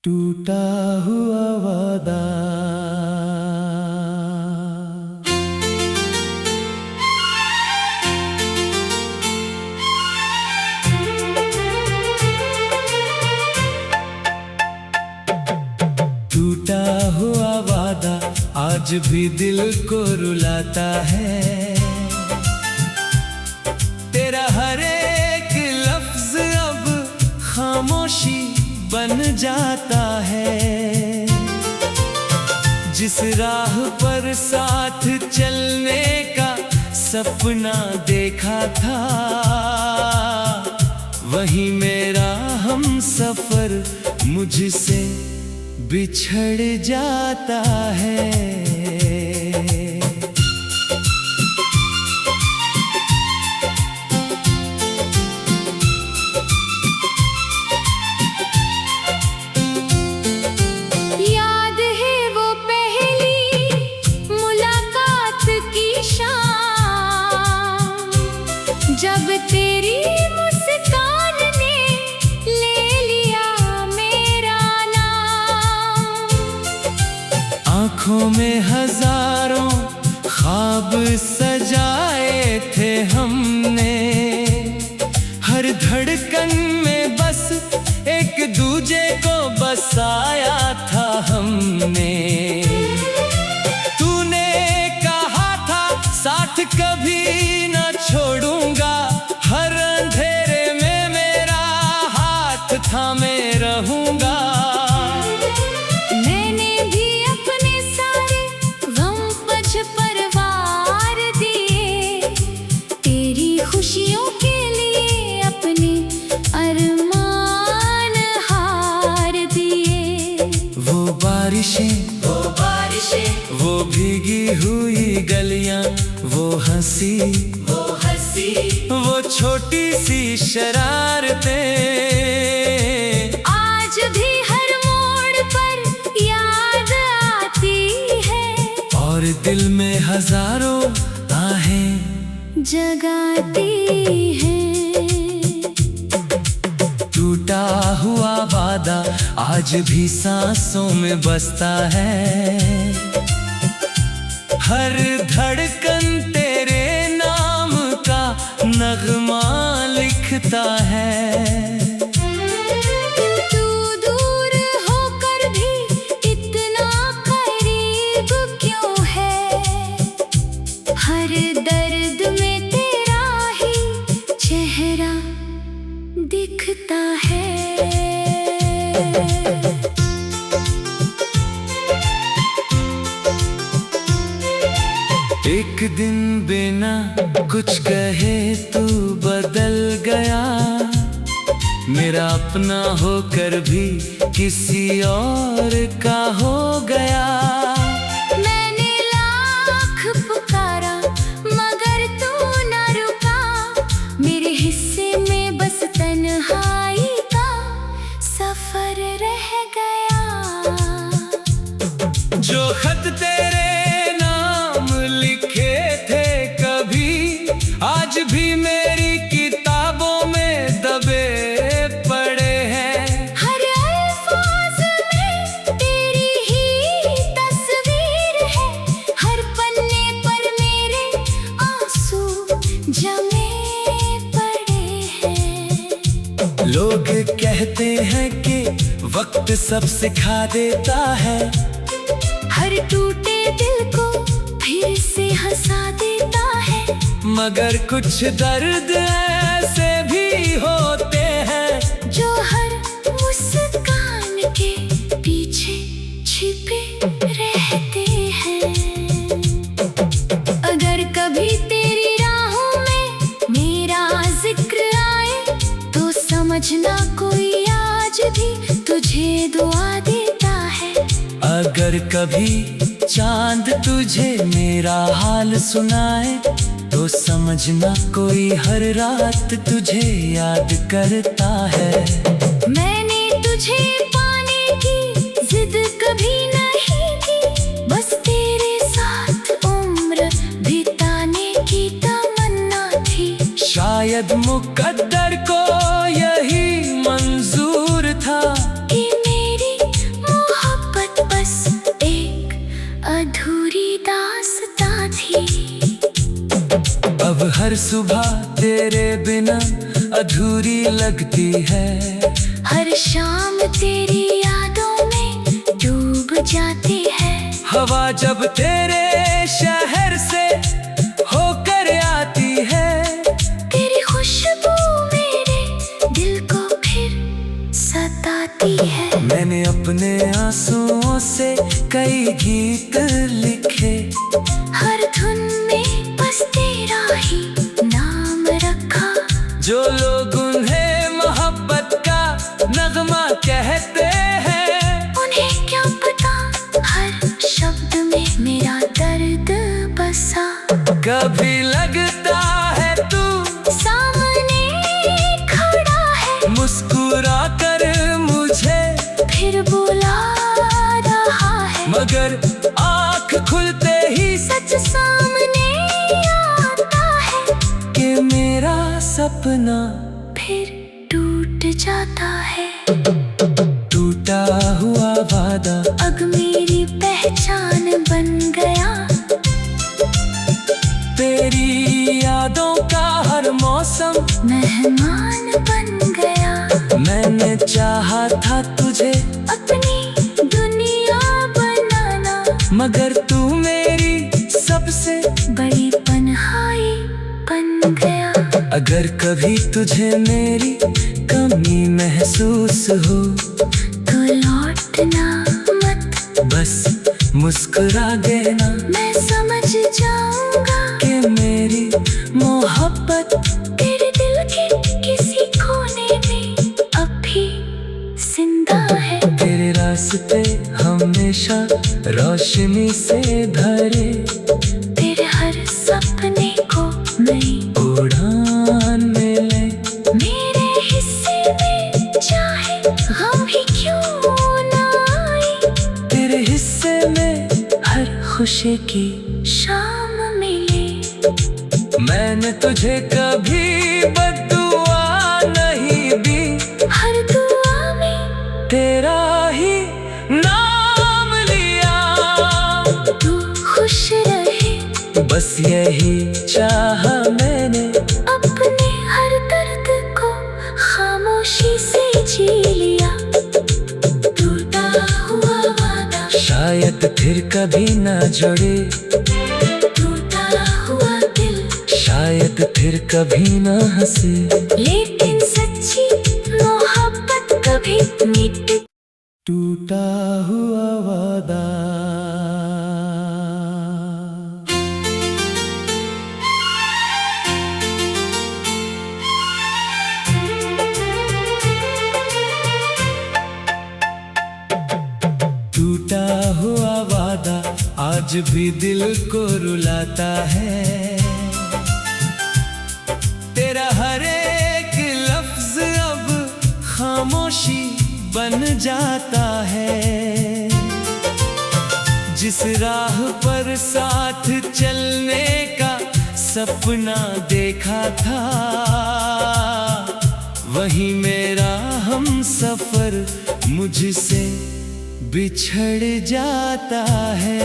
टूटा हुआ वादा। टूटा हुआ वादा आज भी दिल को रुलाता है। तेरा हर एक लफ्ज अब खामोशी बन जाता है। जिस राह पर साथ चलने का सपना देखा था, वही मेरा हमसफर मुझसे बिछड़ जाता है। जब तेरी मुस्कान ने ले लिया मेरा नाम, आँखों में हजारों ख्वाब सजाए थे हमने। हर धड़कन में बस एक दूजे को बसाया था हमने। तूने कहा था साथ कभी न छोड़ूंगा, हर अंधेरे में मेरा हाथ थामे रहूंगा। मैंने भी अपने सारे गम मुझ पर वार दिए, तेरी खुशियों के लिए अपने अरमान हार दिए। वो बारिशें वो भीगी हुई गलियां, वो हंसी वो छोटी सी शरारतें आज भी हर मोड़ पर याद आती है, और दिल में हजारों आहें जगाती है। टूटा हुआ वादा आज भी सांसों में बसता है। हर धड़कन तेरे नाम का नगमा लिखता है। तू दूर होकर भी इतना करीब क्यों है? हर दर्द में तेरा ही चेहरा दिखता है। एक दिन बिना कुछ कहे तू बदल गया, मेरा अपना होकर भी किसी और का हो गया। मैंने लाख पुकारा मगर तू न रुका, मेरे हिस्से में बस तन्हाई का सफर रह गया। जो खत तेरे लिखे थे कभी, आज भी मेरी किताबों में दबे पड़े हैं। हर अल्फाज में तेरी ही तस्वीर है, हर पन्ने पर मेरे आंसू जमे पड़े हैं। लोग कहते हैं कि वक्त सब सिखा देता है, हर टूटे दिल को फिर से हंसा देता है। मगर कुछ दर्द ऐसे भी होते हैं जो हर मुस्कान के पीछे छिपे रहते हैं। अगर कभी तेरी राहों में मेरा जिक्र आए, तो समझना कोई आज भी तुझे दुआ देता है। अगर कभी चांद तुझे मेरा हाल सुनाए, तो समझना कोई हर रात तुझे याद करता है। मैंने तुझे पाने की जिद कभी नहीं की, बस तेरे साथ उम्र बिताने की तमन्ना थी। शायद मुकद्दर को यही मंजूर था कि मेरी हर सुबह तेरे बिना अधूरी लगती है। हर शाम तेरी यादों में डूब जाती है। हवा जब तेरे शहर से होकर आती है, तेरी खुशबू मेरे दिल को फिर सताती है। मैंने अपने आंसुओं से कई गीत लिखे, हर धुन में बस तेरा ही नाम रखा। जो लोग उन्हें मोहब्बत का नगमा कहते हैं, उन्हें क्या पता हर शब्द में मेरा दर्द बसा। कभी लगता है तू सामने खड़ा है, मुस्कुरा कर मुझे फिर बुला रहा है। मगर आँख खुलते ही सच सामने आता है कि मेरा सपना फिर टूट जाता है। टूटा हुआ वादा अब मेरी पहचान बन गया। तेरी यादों का हर मौसम मेहमान बन गया। मैंने चाहा था तुझे अपनी दुनिया बनाना, मगर तू मेरी सबसे बड़ी तन्हाई बन गया। अगर कभी तुझे मेरी कमी महसूस हो तो लौटना मत, बस मुस्कुरा देना। मैं समझ जाऊंगा कि मेरी मोहब्बत तेरे दिल के किसी कोने में अब भी जिंदा है। तेरे रास्ते हमेशा रोशनी से भरे, तेरे हर सपने को नई उड़ान मिले। मेरे हिस्से में चाहे गम ही क्यों ना आए, तेरे हिस्से में हर खुशी की शाम मिले। मैंने तुझे कभी बद्दुआ नहीं दी, हर दुआ में तेरा ही नाम लिया। तू खुश रहे, बस यही चाहा मैंने, अपने हर दर्द को खामोशी से जी लिया। टूटा हुआ वादा शायद फिर कभी ना जुड़े, टूटा हुआ दिल शायद फिर कभी ना हंसे। लेकिन सच्ची मोहब्बत कभी मिट। टूटा हुआ वादा टूटा हुआ वादा आज भी दिल को रुलाता है। तेरा हर एक लफ्ज अब खामोशी बन जाता है। जिस राह पर साथ चलने का सपना देखा था, वही मेरा हम सफर मुझसे बिछड़ जाता है।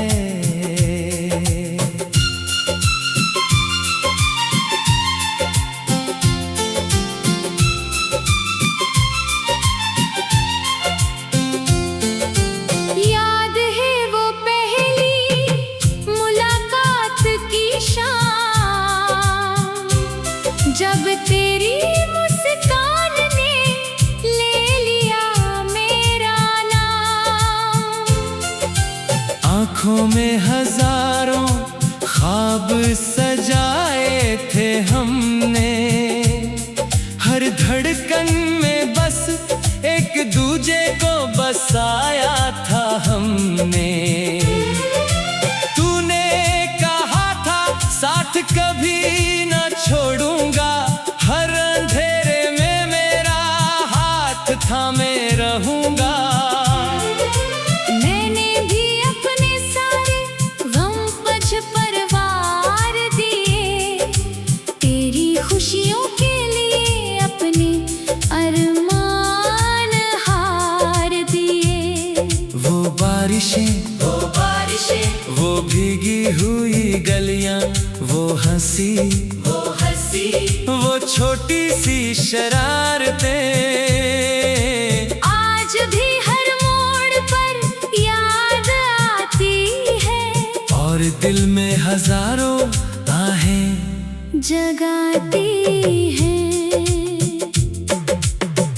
याद है वो पहली मुलाकात की शाम, जब तेरी मुस्कान ने ले लिया मेरा नाम। आँखों में हजारों ख्वाब सजाए थे हमने, हर धड़कन में बस एक दूजे को बसाया था हमने। तूने कहा था साथ कभी न छोड़ूंगा, हर अंधेरे में मेरा हाथ थामे रहूंगा। मैंने भी अपने सारे गम पछ परवार दिए, तेरी खुशियों के लिए अपने अरमान हार दिए। वो बारिशें वो भीगी हुई गलियां, वो हंसी छोटी सी शरारतें आज भी हर मोड़ पर याद आती है, और दिल में हजारों आहें जगाती है।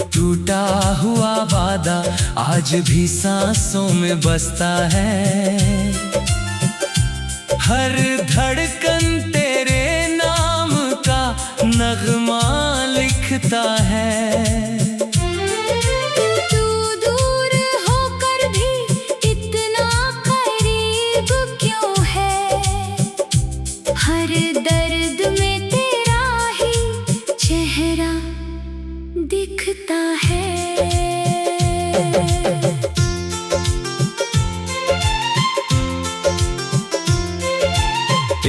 टूटा हुआ वादा आज भी सांसों में बसता है, हर धड़कन तेरे नाम का नगमा लिखता है। तू दूर होकर भी इतना करीब क्यों है, हर दर्द में तेरा ही चेहरा दिखता है।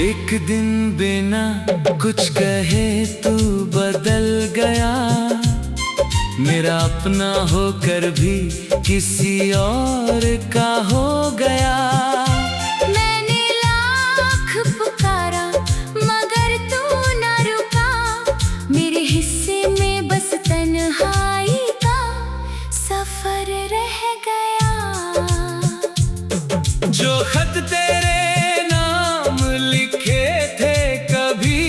एक दिन बिना कुछ कहे तू बदल गया, मेरा अपना होकर भी किसी और का हो गया। मैंने लाख पुकारा मगर तू न रुका, मेरे हिस्से में बस तन्हाई का सफर रह गया। जो खत तेरे नाम लिखे थे कभी,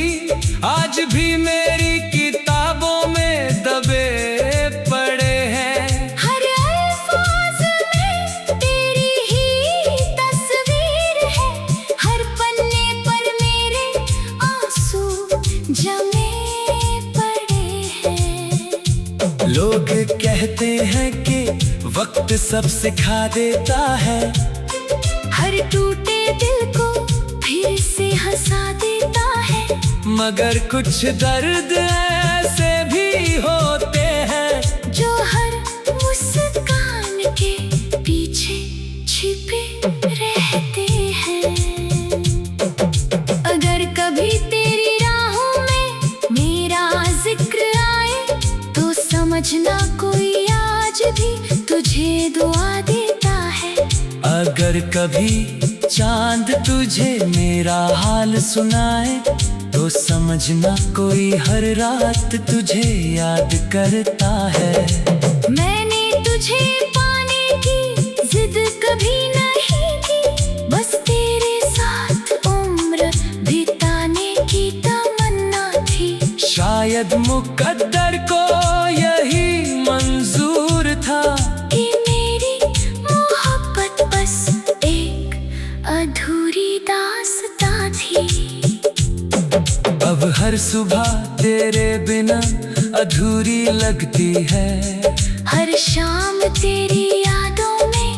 आज भी मेरी किताबों में दबे पड़े हैं। हर अल्फाज में तेरी ही तस्वीर है, हर पन्ने पर मेरे आंसू जमे पड़े हैं। लोग कहते हैं कि वक्त सब सिखा देता है, हर टूटे दिल को फिर से हंसा देता है, मगर कुछ दर्द ऐसे भी होते हैं जो हर मुस्कान के पीछे छिपे रहते हैं। अगर कभी तेरी राहों में मेरा जिक्र आए तो समझना कोई आज भी तुझे दुआ देता है। अगर कभी चांद तुझे मेरा हाल सुनाए तो समझना कोई हर रात तुझे याद करता है। मैंने तुझे पाने की जिद कभी नहीं की, बस तेरे साथ उम्र बिताने की तमन्ना थी। शायद मुकद्दर को यही मंजूर था कि मेरी मोहब्बत बस एक अधूरी दास्तां थी। अब हर सुबह तेरे बिना अधूरी लगती है, हर शाम तेरी यादों में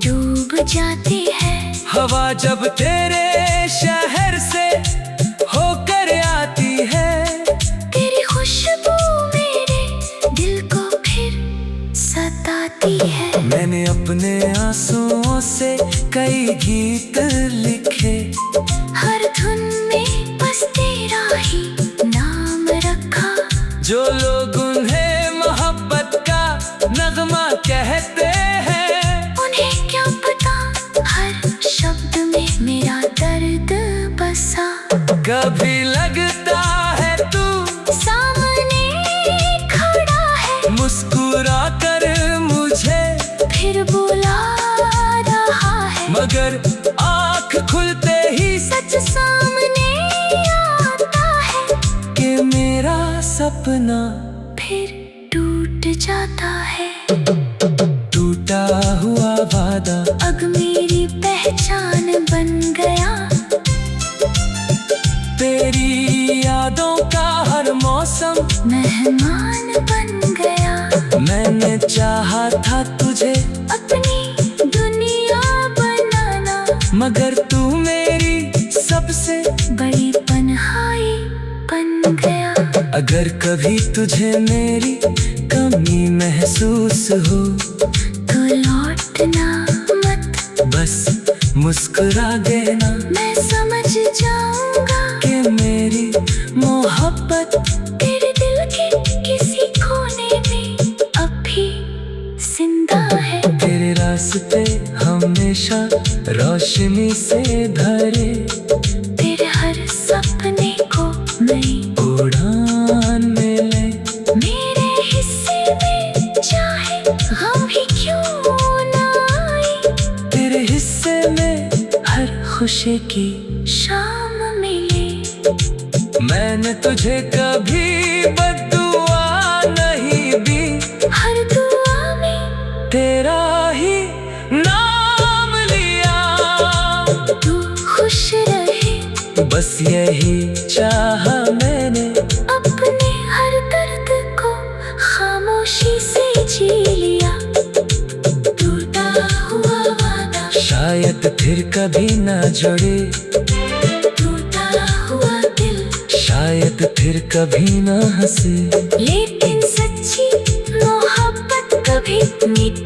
डूब जाती है। हवा जब तेरे शहर से होकर आती है, तेरी खुशबू मेरे दिल को फिर सताती है। मैंने अपने आंसुओं से कई गीत लिखे, हर धुन में बस तेरा ही नाम रखा। जो लोग उन्हें मोहब्बत का नगमा कहते हैं, उन्हें क्या पता हर शब्द में मेरा दर्द बसा। कभी लगता है तू सामने खड़ा है, मुस्कुरा कर मुझे फिर बुला रहा है, मगर आँख खुलते ही सच सामने आता है कि मेरा सपना फिर टूट जाता है। टूटा हुआ वादा अब मेरी पहचान बन गया, तेरी यादों का हर मौसम मेहमान बन गया। मैंने चाहा था तुझे अपनी दुनिया बनाना, मगर तू मेरी सबसे बड़ी तन्हाई बन गया। अगर कभी तुझे मेरी कमी महसूस हो तो लौटना मत, बस मुस्कुरा देना, मैं समझ जाऊंगा कि मेरी मोहब्बत तेरे दिल के किसी कोने में अब भी जिंदा है। तेरे रास्ते हमेशा रोशनी से भरे, तेरे हर सपने को नई उड़ान में खुशी की शाम मिली। मैंने तुझे कभी बद्दुआ नहीं दी, हर दुआ में तेरा ही नाम लिया। तू खुश रहे बस यही चाहा मैंने, अपने हर दर्द को खामोशी से जी लिया। टूटा हुआ वादा शायद फिर कभी ना जुड़े, टूटा हुआ दिल शायद फिर कभी ना हंसे। लेकिन सच्ची मोहब्बत कभी मिट